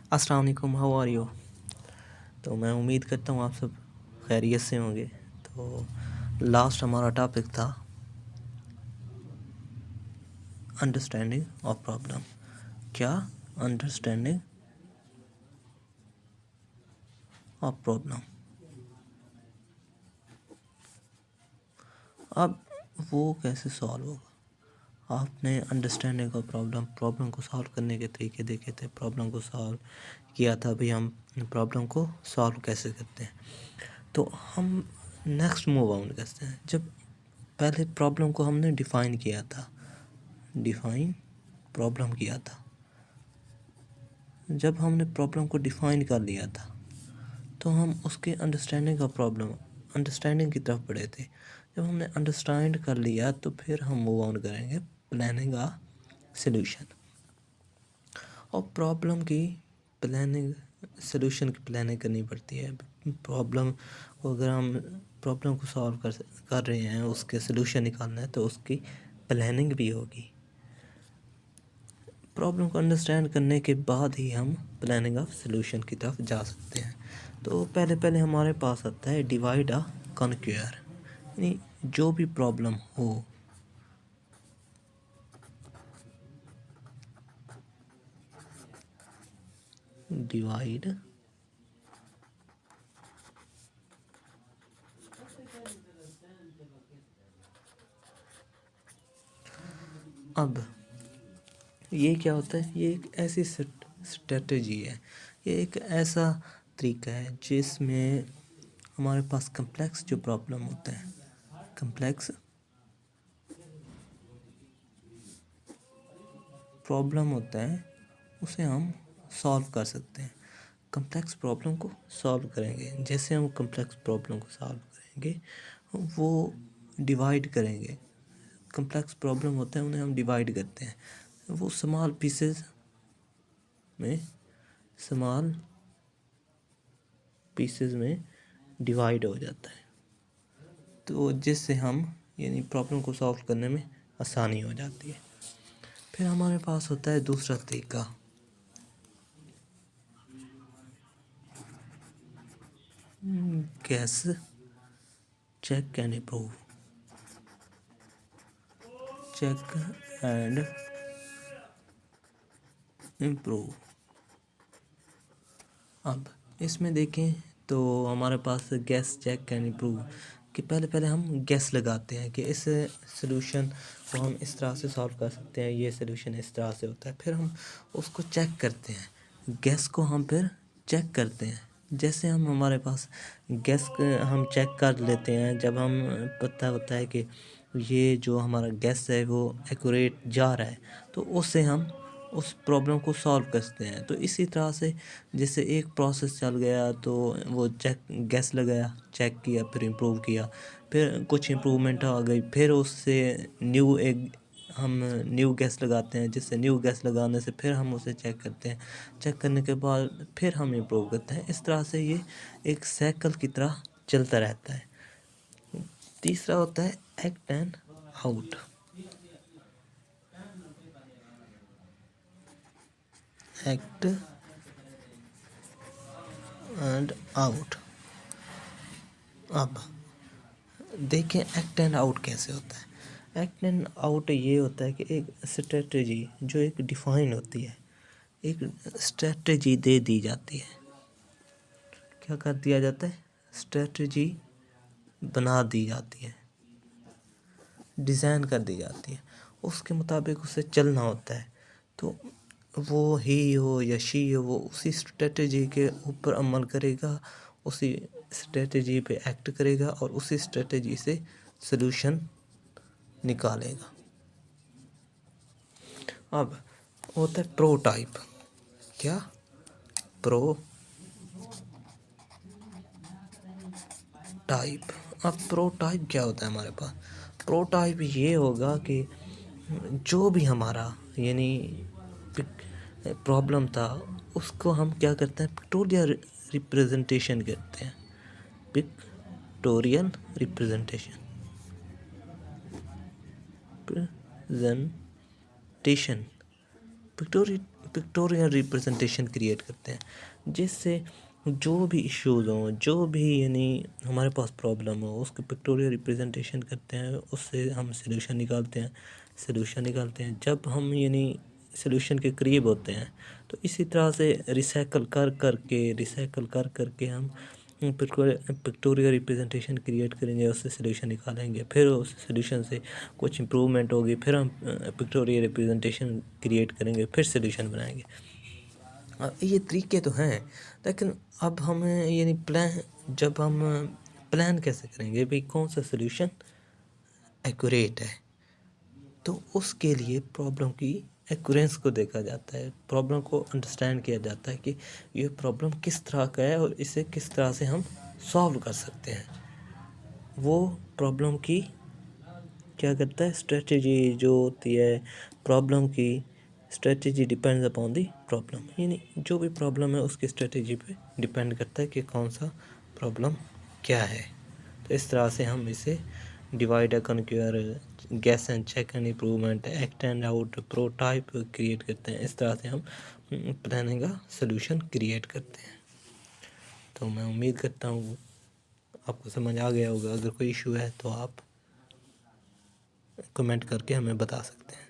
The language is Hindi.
अस्सलाम वालेकुम, हाउ आर यू। तो मैं उम्मीद करता हूँ आप सब खैरियत से होंगे। तो लास्ट हमारा टॉपिक था अंडरस्टैंडिंग ऑफ प्रॉब्लम। क्या? Understanding of problem. अब वो कैसे सॉल्व होगा? आपने अंडरस्टैंडिंग ऑफ प्रॉब्लम को सॉल्व करने के तरीके देखे थे, प्रॉब्लम को सॉल्व किया था। भाई हम प्रॉब्लम को सॉल्व कैसे करते हैं, तो हम नेक्स्ट मूव ऑन करते हैं। जब पहले प्रॉब्लम को हमने डिफ़ाइन किया था, डिफ़ाइन प्रॉब्लम किया था। जब हमने प्रॉब्लम को डिफ़ाइन कर लिया था तो हम उसके अंडरस्टैंडिंग की तरफ बढ़े थे। जब हमने अंडरस्टैंड कर लिया तो फिर हम मूव ऑन करेंगे प्लानिंग आ सॉल्यूशन। और प्रॉब्लम की प्लानिंग, सॉल्यूशन की प्लानिंग करनी पड़ती है। प्रॉब्लम को अगर हम प्रॉब्लम को सॉल्व कर रहे हैं, उसके सॉल्यूशन निकालना है, तो उसकी प्लानिंग भी होगी। प्रॉब्लम को अंडरस्टैंड करने के बाद ही हम प्लानिंग ऑफ सॉल्यूशन की तरफ जा सकते हैं। तो पहले हमारे पास आता है डिवाइड आ कॉन्क्यूर, यानी जो भी प्रॉब्लम हो, डिवाइड अब ये क्या होता है? ये एक ऐसी स्ट्रेटजी है, ये एक ऐसा तरीका है जिसमें हमारे पास कम्प्लेक्स जो प्रॉब्लम होते हैं, कम्प्लेक्स प्रॉब्लम होता है, उसे हम सॉल्व कर सकते हैं। कम्प्लेक्स प्रॉब्लम को सॉल्व करेंगे, जैसे हम कम्प्लेक्स प्रॉब्लम को सॉल्व करेंगे वो डिवाइड करेंगे। कम्प्लेक्स प्रॉब्लम होते हैं, उन्हें हम डिवाइड करते हैं। वो स्मॉल पीसेस में डिवाइड हो जाता है, तो जिससे हम यानी प्रॉब्लम को सॉल्व करने में आसानी हो जाती है। फिर हमारे पास होता है दूसरा तरीका, guess, check and improve. Check and improve. अब इसमें देखें तो हमारे पास गेस, चेक एंड इम्प्रूव कि पहले हम गेस लगाते हैं कि इस सॉल्यूशन को हम इस तरह से सॉल्व कर सकते हैं, ये सॉल्यूशन इस तरह से होता है। फिर हम उसको चेक करते हैं, गेस को हम फिर चेक करते हैं। जैसे हमारे पास गेस हम चेक कर लेते हैं, जब हम पता होता है कि ये जो हमारा गेस है वो एक्यूरेट जा रहा है, तो उससे हम उस प्रॉब्लम को सॉल्व करते हैं। तो इसी तरह से जैसे एक प्रोसेस चल गया तो वो चेक, गेस लगाया, चेक किया, फिर इम्प्रूव किया, फिर कुछ इम्प्रूवमेंट आ गई, फिर उससे हम न्यू गैस लगाते हैं, जिससे न्यू गैस लगाने से फिर हम उसे चेक करते हैं, चेक करने के बाद फिर हम इम्प्रूव करते हैं। इस तरह से ये एक साइकिल की तरह चलता रहता है। तीसरा होता है act and out. Act and out. अब देखें एक्ट एंड आउट कैसे होता है। एक्ट एंड आउट ये होता है कि एक स्ट्रेटजी जो एक डिफाइन होती है, एक स्ट्रेटजी दे दी जाती है। क्या कर दिया जाता है? स्ट्रेटजी बना दी जाती है, डिज़ाइन कर दी जाती है, उसके मुताबिक उसे चलना होता है। तो वो ही हो या शी हो, वो उसी स्ट्रेटजी के ऊपर अमल करेगा, उसी स्ट्रेटजी पे एक्ट करेगा और उसी स्ट्रेटजी से सॉल्यूशन निकालेगा। अब होता है प्रोटाइप। क्या? Pro type. अब प्रोटाइप क्या होता है हमारे पास? प्रोटाइप ये होगा कि जो भी हमारा यानी प्रॉब्लम था, उसको हम क्या करते हैं, पिक्टोरियल रिप्रेजेंटेशन करते हैं। Pictorial representation, presentation pictorial representation create करते हैं, जिससे जो भी इश्यूज़ हों, जो भी यानी हमारे पास प्रॉब्लम हो, उसकी पिक्टोरियल रिप्रेजेंटेशन करते हैं, उससे हम सॉल्यूशन निकालते हैं। जब हम यानी सॉल्यूशन के करीब होते हैं तो इसी तरह से रिसाइकल कर करके हम पिक्टोरियल रिप्रेजेंटेशन क्रिएट करेंगे, उससे सॉल्यूशन निकालेंगे, फिर उस सॉल्यूशन से कुछ इम्प्रूवमेंट होगी, फिर हम पिक्टोरियल रिप्रेजेंटेशन क्रिएट करेंगे, फिर सॉल्यूशन बनाएंगे। ये तरीके तो हैं, लेकिन अब हमें यानी प्लान कैसे करेंगे भाई कौन सा सॉल्यूशन एक्यूरेट है, तो उसके लिए प्रॉब्लम की एक्यूरेंस को देखा जाता है, प्रॉब्लम को अंडरस्टैंड किया जाता है कि ये प्रॉब्लम किस तरह का है और इसे किस तरह से हम सॉल्व कर सकते हैं। वो प्रॉब्लम की क्या करता है, स्ट्रेटजी जो होती है, प्रॉब्लम की strategy depends upon the problem, यानी जो भी प्रॉब्लम है उसकी स्ट्रेटजी पे डिपेंड करता है कि कौन सा प्रॉब्लम क्या है। तो इस तरह से हम इसे divide and conquer, guess and check and improvement, act and out, prototype create करते हैं। इस तरह से हम प्लानिंग का सोल्यूशन क्रिएट करते हैं। तो मैं उम्मीद करता हूँ आपको समझ आ गया होगा। अगर कोई इशू है तो आप कमेंट करके हमें बता सकते हैं।